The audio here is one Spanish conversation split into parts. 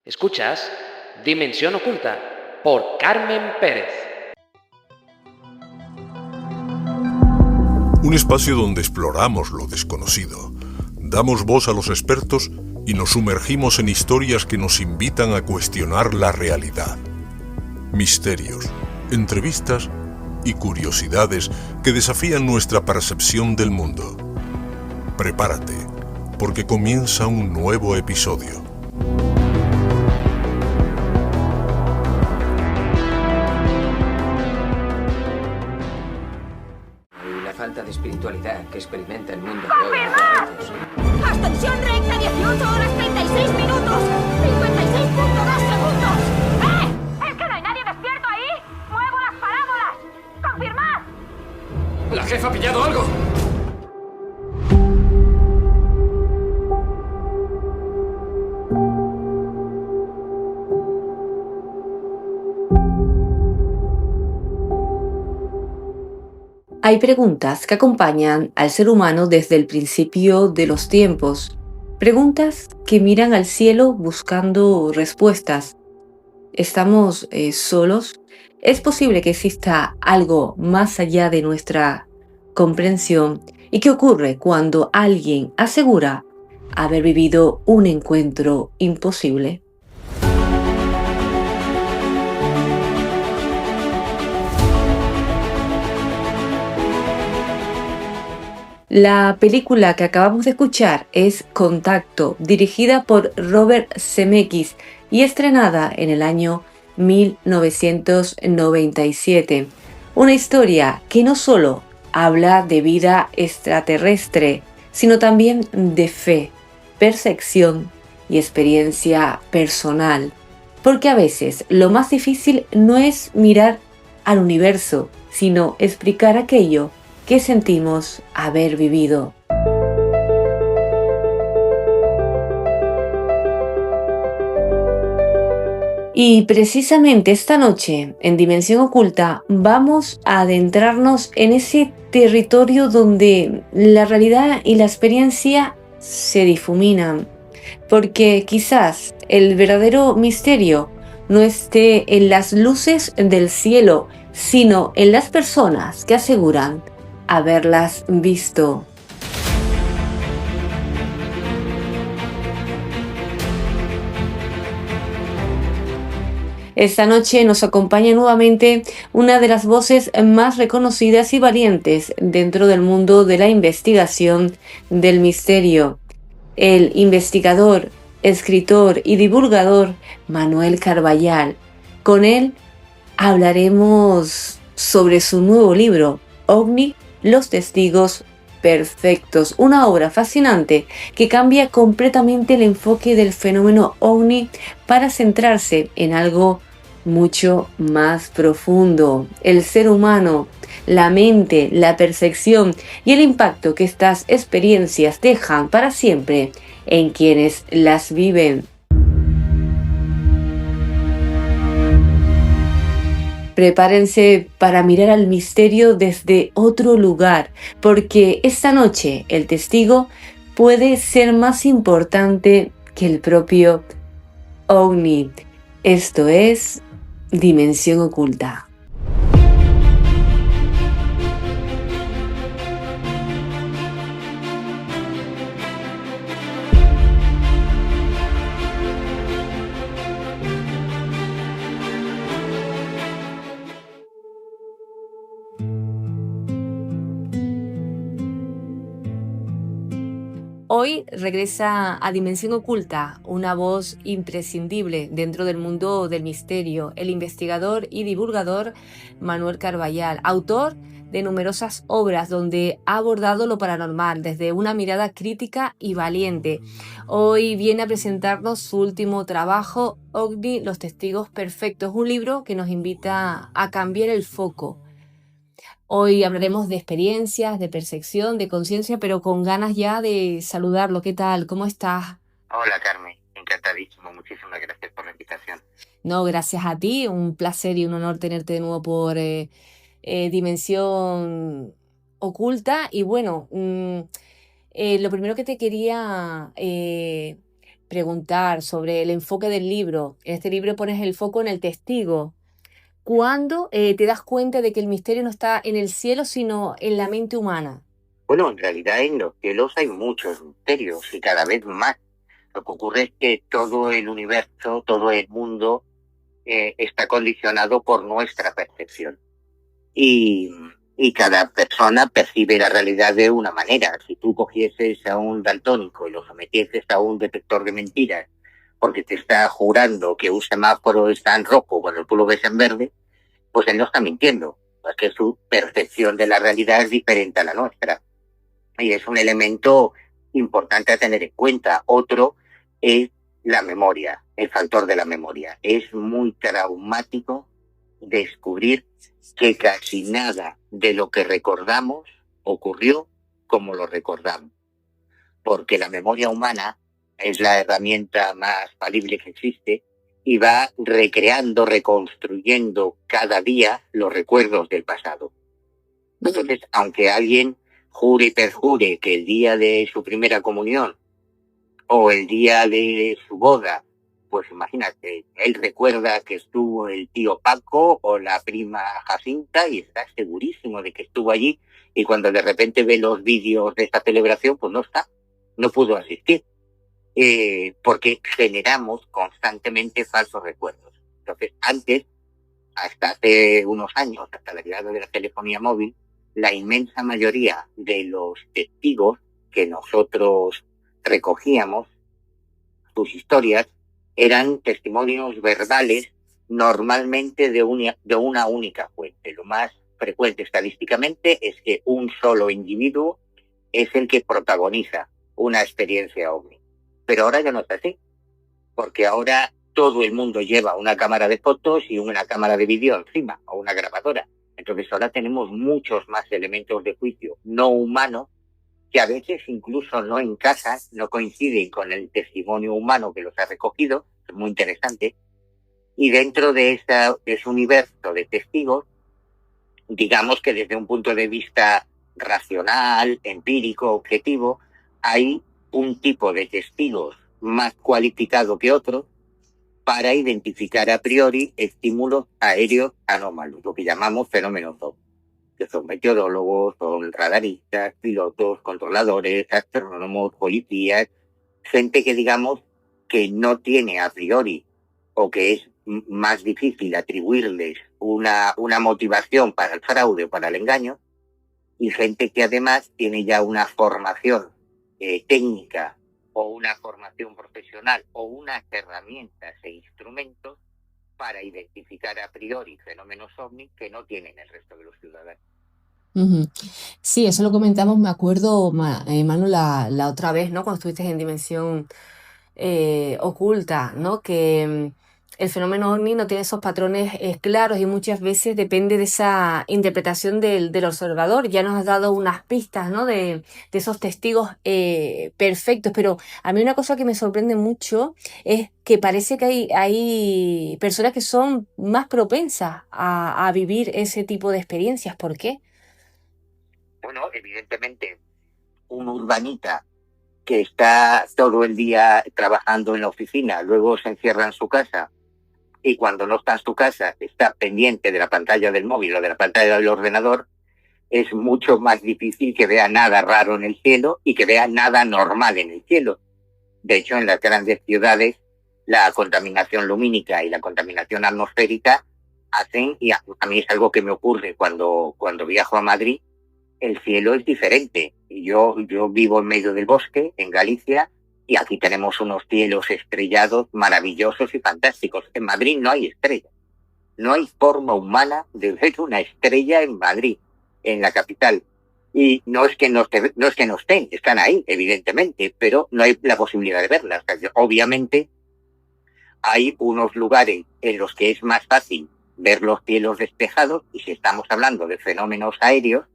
Escuchas Dimensión Oculta por Carmen Pérez. Un espacio donde exploramos lo desconocido, damos voz a los expertos y nos sumergimos en historias que nos invitan a cuestionar la realidad. Misterios, entrevistas y curiosidades que desafían nuestra percepción del mundo. Prepárate, porque comienza un nuevo episodio. Falta de espiritualidad que experimenta el mundo. ¡Confirmad! ¡Ascensión recta 18 horas 36 minutos! 56.2 segundos. ¡Es que no hay nadie despierto ahí! ¡Muevo las parábolas! ¡Confirmad! ¡La jefa ha pillado algo! Hay preguntas que acompañan al ser humano desde el principio de los tiempos. Preguntas que miran al cielo buscando respuestas. ¿Estamos solos? ¿Es posible que exista algo más allá de nuestra comprensión? ¿Y qué ocurre cuando alguien asegura haber vivido un encuentro imposible? La película que acabamos de escuchar es Contacto, dirigida por Robert Zemeckis y estrenada en el año 1997. Una historia que no solo habla de vida extraterrestre, sino también de fe, percepción y experiencia personal. Porque a veces lo más difícil no es mirar al universo, sino explicar aquello que sentimos haber vivido. Y precisamente esta noche, en Dimensión Oculta, vamos a adentrarnos en ese territorio donde la realidad y la experiencia se difuminan. Porque quizás el verdadero misterio no esté en las luces del cielo, sino en las personas que aseguran haberlas visto. Esta noche nos acompaña nuevamente una de las voces más reconocidas y valientes dentro del mundo de la investigación del misterio. El investigador, escritor y divulgador Manuel Carballal. Con él hablaremos sobre su nuevo libro, OVNI, Los Testigos Perfectos, una obra fascinante que cambia completamente el enfoque del fenómeno OVNI para centrarse en algo mucho más profundo, el ser humano, la mente, la percepción y el impacto que estas experiencias dejan para siempre en quienes las viven. Prepárense para mirar al misterio desde otro lugar, porque esta noche el testigo puede ser más importante que el propio OVNI. Esto es Dimensión Oculta. Hoy regresa a Dimensión Oculta una voz imprescindible dentro del mundo del misterio, el investigador y divulgador Manuel Carballal, autor de numerosas obras donde ha abordado lo paranormal desde una mirada crítica y valiente. Hoy viene a presentarnos su último trabajo, OVNI, Los Testigos Perfectos, un libro que nos invita a cambiar el foco. Hoy hablaremos de experiencias, de percepción, de conciencia, pero con ganas ya de saludarlo. ¿Qué tal? ¿Cómo estás? Hola Carmen, encantadísimo. Muchísimas gracias por la invitación. No, gracias a ti. Un placer y un honor tenerte de nuevo por Dimensión Oculta. Y bueno, lo primero que te quería preguntar sobre el enfoque del libro. En este libro pones el foco en el testigo. ¿Cuándo te das cuenta de que el misterio no está en el cielo, sino en la mente humana? Bueno, en realidad en los cielos hay muchos misterios y cada vez más. Lo que ocurre es que todo el universo, todo el mundo está condicionado por nuestra percepción. Y cada persona percibe la realidad de una manera. Si tú cogieses a un daltónico y lo sometieses a un detector de mentiras porque te está jurando que un semáforo está en rojo cuando tú lo ves en verde, pues él no está mintiendo, porque su percepción de la realidad es diferente a la nuestra. Y es un elemento importante a tener en cuenta. Otro es la memoria, el factor de la memoria. Es muy traumático descubrir que casi nada de lo que recordamos ocurrió como lo recordamos. Porque la memoria humana es la herramienta más falible que existe y va recreando, reconstruyendo cada día los recuerdos del pasado. Entonces, aunque alguien jure y perjure que el día de su primera comunión o el día de su boda, pues imagínate, él recuerda que estuvo el tío Paco o la prima Jacinta y está segurísimo de que estuvo allí, y cuando de repente ve los vídeos de esta celebración, pues no está, no pudo asistir, porque generamos constantemente falsos recuerdos. Entonces, antes, hasta hace unos años, hasta la llegada de la telefonía móvil, la inmensa mayoría de los testigos que nosotros recogíamos, sus historias, eran testimonios verbales, normalmente de una única fuente. Lo más frecuente estadísticamente es que un solo individuo es el que protagoniza una experiencia ovni. Pero ahora ya no es así, porque ahora todo el mundo lleva una cámara de fotos y una cámara de vídeo encima, o una grabadora. Entonces ahora tenemos muchos más elementos de juicio no humanos que a veces incluso no encajan, no coinciden con el testimonio humano que los ha recogido. Es muy interesante. Y dentro de ese universo de testigos, digamos que desde un punto de vista racional, empírico, objetivo, hay un tipo de testigos más cualificado que otro para identificar a priori estímulos aéreos anómalos, lo que llamamos fenómenos ovni, que son meteorólogos, son radaristas, pilotos, controladores, astrónomos, policías, gente que digamos que no tiene a priori o que es más difícil atribuirles una motivación para el fraude o para el engaño, y gente que además tiene ya una formación técnica o una formación profesional o unas herramientas e instrumentos para identificar a priori fenómenos ovni que no tienen el resto de los ciudadanos. Ujú. Sí, eso lo comentamos, me acuerdo, Manu, la otra vez, ¿no? Cuando estuviste en Dimensión Oculta, ¿no? Que el fenómeno ovni no tiene esos patrones claros y muchas veces depende de esa interpretación del observador. Ya nos has dado unas pistas, ¿no? De esos testigos perfectos, pero a mí una cosa que me sorprende mucho es que parece que hay personas que son más propensas a vivir ese tipo de experiencias. ¿Por qué? Bueno, evidentemente, un urbanita que está todo el día trabajando en la oficina, luego se encierra en su casa y cuando no está en su casa está pendiente de la pantalla del móvil o de la pantalla del ordenador, es mucho más difícil que vea nada raro en el cielo y que vea nada normal en el cielo. De hecho, en las grandes ciudades, la contaminación lumínica y la contaminación atmosférica hacen, y a mí es algo que me ocurre cuando viajo a Madrid, el cielo es diferente. Yo vivo en medio del bosque, en Galicia, y aquí tenemos unos cielos estrellados maravillosos y fantásticos. En Madrid no hay estrellas. No hay forma humana de ver una estrella en Madrid, en la capital. Y no es que no estén, están ahí, evidentemente, pero no hay la posibilidad de verlas. Obviamente, hay unos lugares en los que es más fácil ver los cielos despejados, y si estamos hablando de fenómenos aéreos,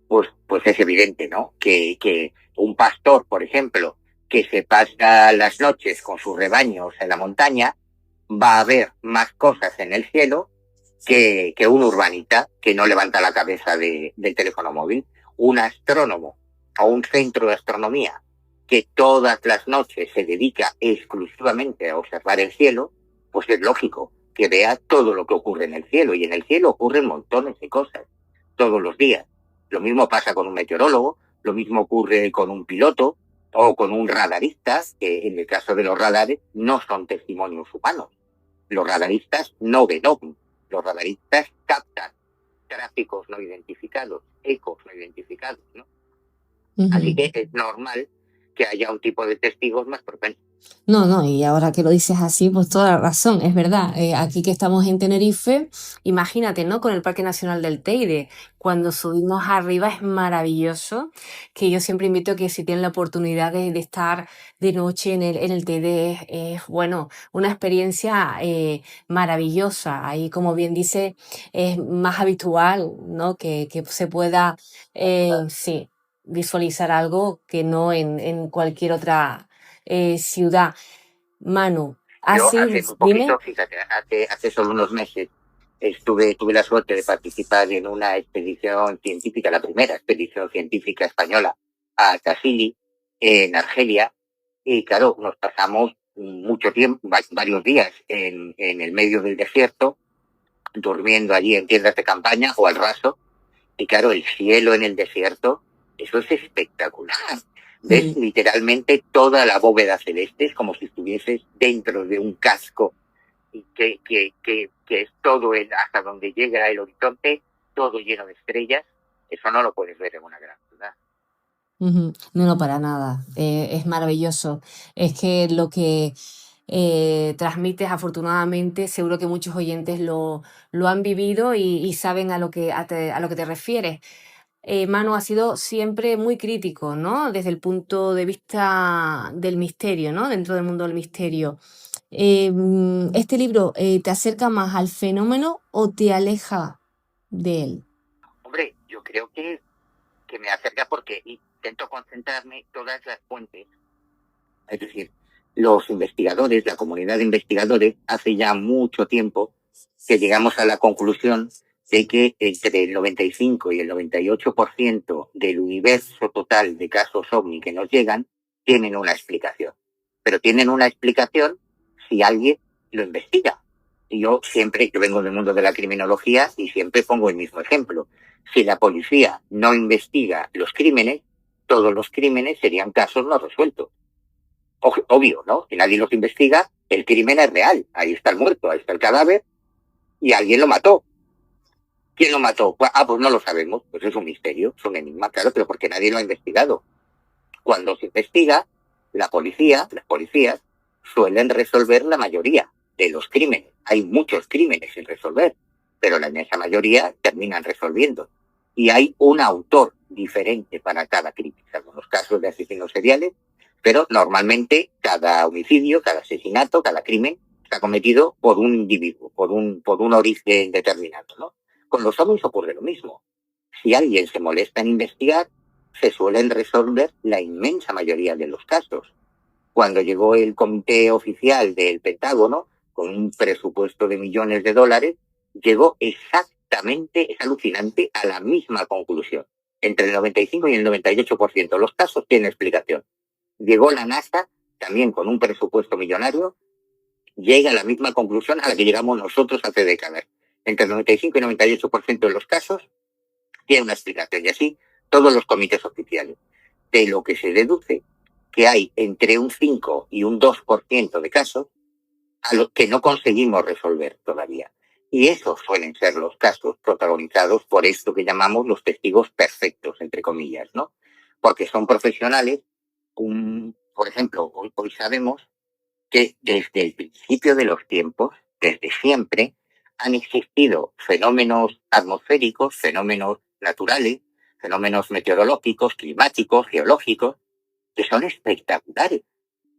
pues es evidente, ¿no? Que un pastor, por ejemplo, que se pasa las noches con sus rebaños en la montaña, va a ver más cosas en el cielo que un urbanita que no levanta la cabeza del teléfono móvil. Un astrónomo o un centro de astronomía que todas las noches se dedica exclusivamente a observar el cielo, pues es lógico que vea todo lo que ocurre en el cielo. Y en el cielo ocurren montones de cosas, todos los días. Lo mismo pasa con un meteorólogo, lo mismo ocurre con un piloto o con un radarista, que en el caso de los radares no son testimonios humanos. Los radaristas no ven ovnis, los radaristas captan tráficos no identificados, ecos no identificados, ¿no? Así que es normal que haya un tipo de testigos más propensos. No, y ahora que lo dices así, pues toda la razón, es verdad. Aquí que estamos en Tenerife, imagínate, ¿no? Con el Parque Nacional del Teide, cuando subimos arriba es maravilloso, que yo siempre invito a que si tienen la oportunidad de estar de noche en el Teide, bueno, una experiencia maravillosa. Ahí, como bien dice, es más habitual, ¿no? Que se pueda, sí, visualizar algo que no en cualquier otra ciudad. Manu, Yo así, hace un dime. poquito, fíjate, hace solo unos meses tuve la suerte de participar en una expedición científica, la primera expedición científica española a Tassili, en Argelia, y claro, nos pasamos mucho tiempo, varios días en el medio del desierto, durmiendo allí en tiendas de campaña o al raso, y claro, el cielo en el desierto, eso es espectacular. Ves literalmente toda la bóveda celeste, es como si estuvieses dentro de un casco y que es todo hasta donde llega el horizonte, todo lleno de estrellas. Eso no lo puedes ver en una gran ciudad. No, para nada. Es maravilloso. Es que lo que transmites, afortunadamente, seguro que muchos oyentes lo han vivido y saben a lo que te refieres. Manu ha sido siempre muy crítico, ¿no? Desde el punto de vista del misterio, ¿no? Dentro del mundo del misterio. ¿Este libro te acerca más al fenómeno o te aleja de él? Hombre, yo creo que me acerca porque intento concentrarme todas las fuentes. Es decir, los investigadores, la comunidad de investigadores, hace ya mucho tiempo que llegamos a la conclusión de que entre el 95 y el 98% del universo total de casos OVNI que nos llegan tienen una explicación. Pero tienen una explicación si alguien lo investiga. Y yo vengo del mundo de la criminología y siempre pongo el mismo ejemplo. Si la policía no investiga los crímenes, todos los crímenes serían casos no resueltos. Obvio, ¿no? Si nadie los investiga, el crimen es real. Ahí está el muerto, ahí está el cadáver y alguien lo mató. ¿Quién lo mató? Pues no lo sabemos. Pues es un misterio, es un enigma, claro, pero porque nadie lo ha investigado. Cuando se investiga, las policías suelen resolver la mayoría de los crímenes. Hay muchos crímenes sin resolver, pero la inmensa mayoría terminan resolviendo. Y hay un autor diferente para cada crimen. En algunos casos de asesinos seriales, pero normalmente cada homicidio, cada asesinato, cada crimen está cometido por un individuo, por un origen determinado, ¿no? Con los ovnis ocurre lo mismo. Si alguien se molesta en investigar, se suelen resolver la inmensa mayoría de los casos. Cuando llegó el comité oficial del Pentágono, con un presupuesto de millones de dólares, llegó exactamente, es alucinante, a la misma conclusión. Entre el 95 y el 98% los casos tienen explicación. Llegó la NASA, también con un presupuesto millonario, llega a la misma conclusión a la que llegamos nosotros hace décadas. Entre el 95 y el 98% de los casos tiene una explicación. Y así todos los comités oficiales. De lo que se deduce que hay entre un 5 y un 2% de casos a los que no conseguimos resolver todavía. Y esos suelen ser los casos protagonizados por esto que llamamos los testigos perfectos, entre comillas, ¿no? Porque son profesionales. Por ejemplo, hoy sabemos que desde el principio de los tiempos, desde siempre, han existido fenómenos atmosféricos, fenómenos naturales, fenómenos meteorológicos, climáticos, geológicos, que son espectaculares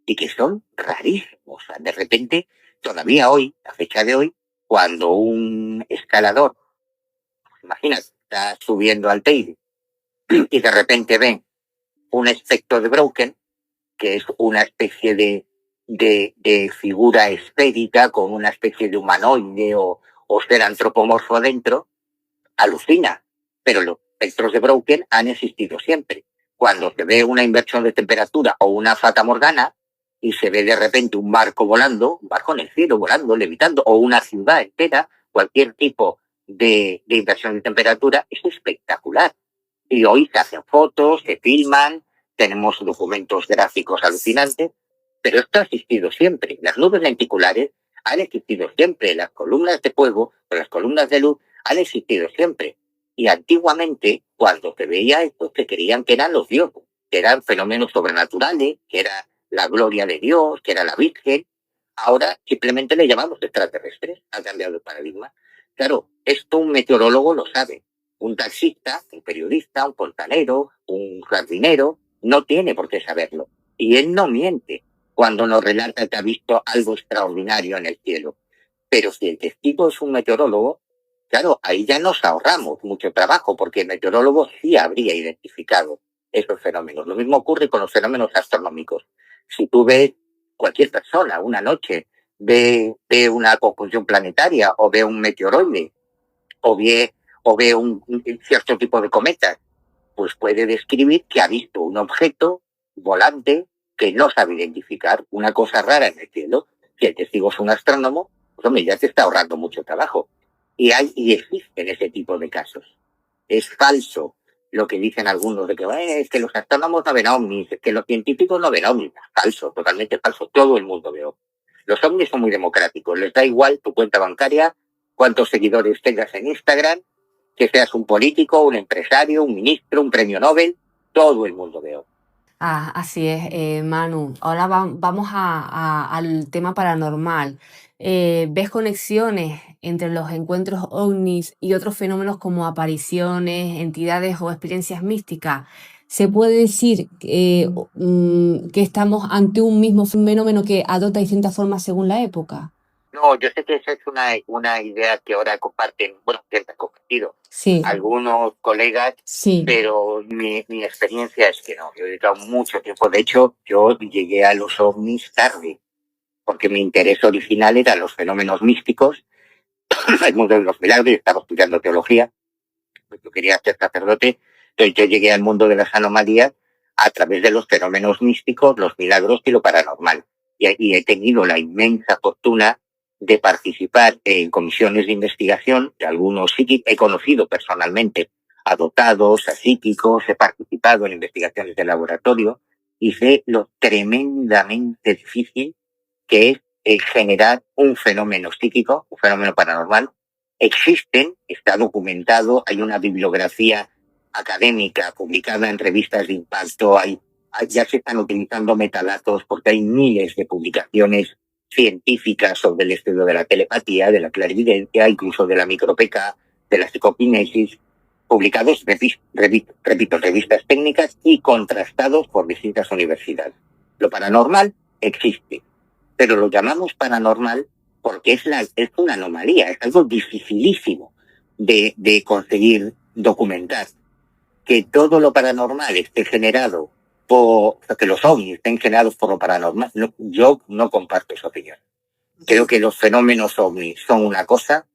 y que son rarísimos. O sea, de repente, todavía hoy, a fecha de hoy, cuando un escalador, imagínate, está subiendo al Teide y de repente ven un espectro de Broken, que es una especie de figura esférica con una especie de humanoide o ser antropomorfo adentro, alucina. Pero los espectros de Broken han existido siempre. cuando se ve una inversión de temperatura o una fata morgana y se ve de repente un barco volando, un barco en el cielo volando, levitando, o una ciudad entera, cualquier tipo de inversión de temperatura, es espectacular. Y hoy se hacen fotos, se filman, tenemos documentos gráficos alucinantes, pero esto ha existido siempre. Las nubes lenticulares han existido siempre, las columnas de fuego, las columnas de luz han existido siempre. Y antiguamente, cuando se veía esto, se creían que eran los dioses, que eran fenómenos sobrenaturales, que era la gloria de Dios, que era la Virgen. Ahora simplemente le llamamos extraterrestres, ha cambiado el paradigma. Claro, esto un meteorólogo lo sabe. Un taxista, un periodista, un fontanero, un jardinero, no tiene por qué saberlo. Y él no miente cuando nos relata que ha visto algo extraordinario en el cielo. Pero si el testigo es un meteorólogo, claro, ahí ya nos ahorramos mucho trabajo, porque el meteorólogo sí habría identificado esos fenómenos. Lo mismo ocurre con los fenómenos astronómicos. Si tú ves, cualquier persona, una noche, ve una conjunción planetaria, o ve un meteoroide, o ve un cierto tipo de cometas, pues puede describir que ha visto un objeto volante que no sabe identificar, una cosa rara en el cielo. Si el testigo es un astrónomo, pues hombre, ya se está ahorrando mucho trabajo. Y existen ese tipo de casos. Es falso lo que dicen algunos de que es que los astrónomos no ven ovnis, es que los científicos no ven ovnis. Falso, totalmente falso. Todo el mundo ve ovnis. Los ovnis son muy democráticos. Les da igual tu cuenta bancaria, cuántos seguidores tengas en Instagram, que seas un político, un empresario, un ministro, un premio Nobel. Todo el mundo ve ovnis. Así es, Manu. Ahora vamos al tema paranormal. ¿Ves conexiones entre los encuentros ovnis y otros fenómenos como apariciones, entidades o experiencias místicas? ¿Se puede decir que estamos ante un mismo fenómeno que adopta distintas formas según la época? No, yo sé que esa es una idea que ahora comparten, bueno, que han compartido Sí, algunos colegas, sí. pero mi experiencia es que no. Yo he dedicado mucho tiempo. De hecho, yo llegué a los ovnis tarde, porque mi interés original era los fenómenos místicos, el mundo de los milagros. Yo estaba estudiando teología, yo quería ser sacerdote, entonces yo llegué al mundo de las anomalías a través de los fenómenos místicos, los milagros y lo paranormal. Y he tenido la inmensa fortuna de participar en comisiones de investigación de algunos psíquicos. He conocido personalmente a dotados, a psíquicos, he participado en investigaciones de laboratorio y sé lo tremendamente difícil que es generar un fenómeno psíquico, un fenómeno paranormal. Existen, está documentado, hay una bibliografía académica publicada en revistas de impacto, ya se están utilizando metadatos porque hay miles de publicaciones científicas sobre el estudio de la telepatía, de la clarividencia, incluso de la micro-PK, de la psicoquinesis, publicados, repito, revistas técnicas y contrastados por distintas universidades. Lo paranormal existe, pero lo llamamos paranormal porque es una anomalía, es algo dificilísimo de conseguir documentar. Que todo lo paranormal esté generado que los ovnis estén generados por lo paranormal, no, yo no comparto esa opinión. Creo que los fenómenos ovnis son una cosa,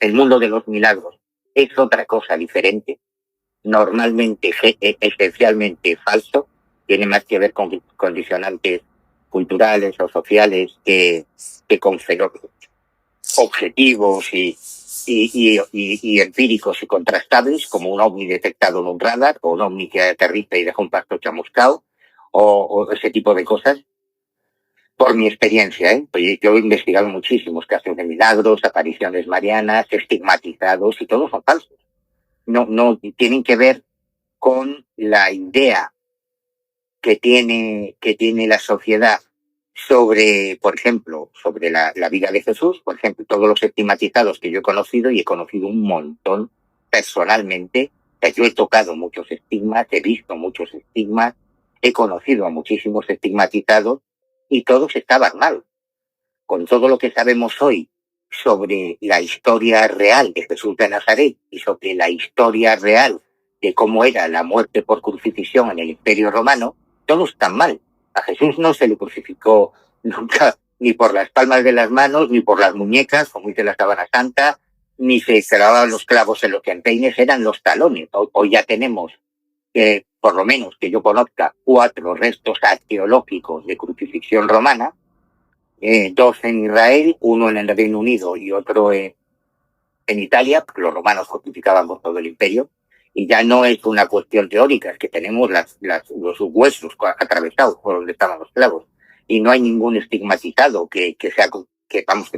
el mundo de los milagros es otra cosa diferente, normalmente, esencialmente falso, tiene más que ver con condicionantes culturales o sociales que con fenómenos objetivos y empíricos y contrastables, como un ovni detectado en un radar, o un ovni que aterriza y deja un pasto chamuscado, o ese tipo de cosas. Por mi experiencia, pues yo he investigado muchísimos casos de milagros, apariciones marianas, estigmatizados, y todos son falsos. No tienen que ver con la idea que tiene la sociedad sobre, por ejemplo, sobre la vida de Jesús. Por ejemplo, todos los estigmatizados que yo he conocido, y he conocido un montón personalmente, yo he tocado muchos estigmas, he visto muchos estigmas, he conocido a muchísimos estigmatizados, y todos estaban mal. Con todo lo que sabemos hoy sobre la historia real de Jesús de Nazaret y sobre la historia real de cómo era la muerte por crucifixión en el Imperio Romano, todos están mal. A Jesús no se le crucificó nunca, ni por las palmas de las manos, ni por las muñecas, como dice la sábana santa, ni se clavaban los clavos en los empeines, eran los talones. Hoy ya tenemos por lo menos que yo conozca, 4 restos arqueológicos de crucifixión romana, 2 en Israel, 1 en el Reino Unido y otro en Italia, porque los romanos crucificaban por todo el imperio, y ya no es una cuestión teórica, es que tenemos los huesos atravesados por donde estaban los clavos, y no hay ningún estigmatizado que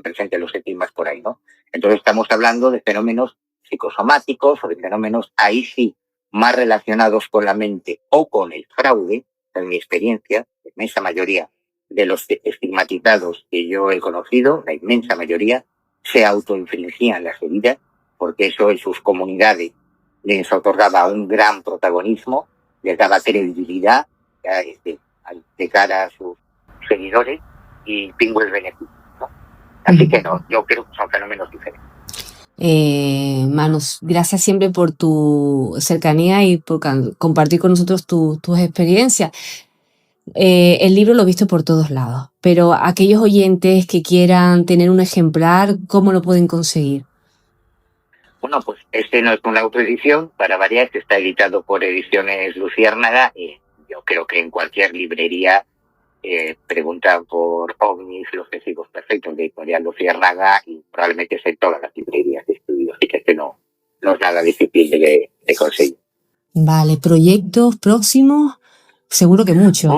presente los estigmas por ahí, ¿no? Entonces estamos hablando de fenómenos psicosomáticos o de fenómenos ahí sí más relacionados con la mente o con el fraude. En mi experiencia, la inmensa mayoría de los estigmatizados que yo he conocido, la inmensa mayoría, se autoinfligían las heridas, porque eso en sus comunidades les otorgaba un gran protagonismo, les daba credibilidad de cara a sus seguidores y pingo el beneficio, ¿no? Así que no, yo creo que son fenómenos diferentes. Manu, gracias siempre por tu cercanía y por compartir con nosotros tus experiencias. El libro lo he visto por todos lados, pero aquellos oyentes que quieran tener un ejemplar, ¿cómo lo pueden conseguir? Bueno, pues este no es una autoedición, para variar, que está editado por Ediciones Luciérnaga, y yo creo que en cualquier librería preguntan por OVNIs, los testigos perfectos de Editorial Luciérnaga, y probablemente es en todas las librerías de estudio, así que este no es nada difícil de conseguir. Vale, ¿proyectos próximos? Seguro que muchos.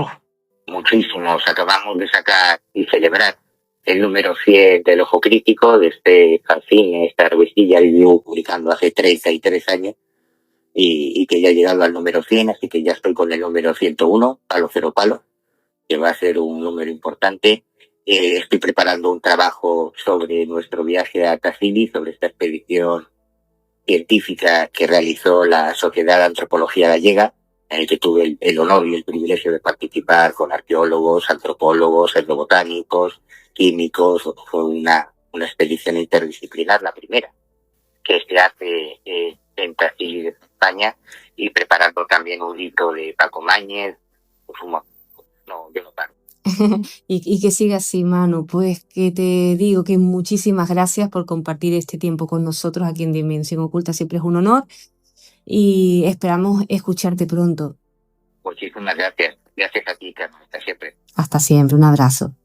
Muchísimos. Acabamos de sacar y celebrar el número 100 del Ojo Crítico, de este fanzine, esta revistilla que llevo publicando hace 33 años, y que ya he llegado al número 100, así que ya estoy con el número 101, palo cero palo, que va a ser un número importante. Estoy preparando un trabajo sobre nuestro viaje a Cassini, sobre esta expedición científica que realizó la Sociedad de Antropología Gallega, en el que tuve el honor y el privilegio de participar con arqueólogos, antropólogos, etnobotánicos, químicos. Fue una expedición interdisciplinar, la primera que se hace en Brasil, España, y preparando también un libro de Paco Mañez. Yo no paro. Y que siga así, Manu. Pues que te digo que muchísimas gracias por compartir este tiempo con nosotros aquí en Dimensión Oculta. Siempre es un honor y esperamos escucharte pronto. Muchísimas gracias. Gracias a ti, Carmen. Hasta siempre. Hasta siempre. Un abrazo.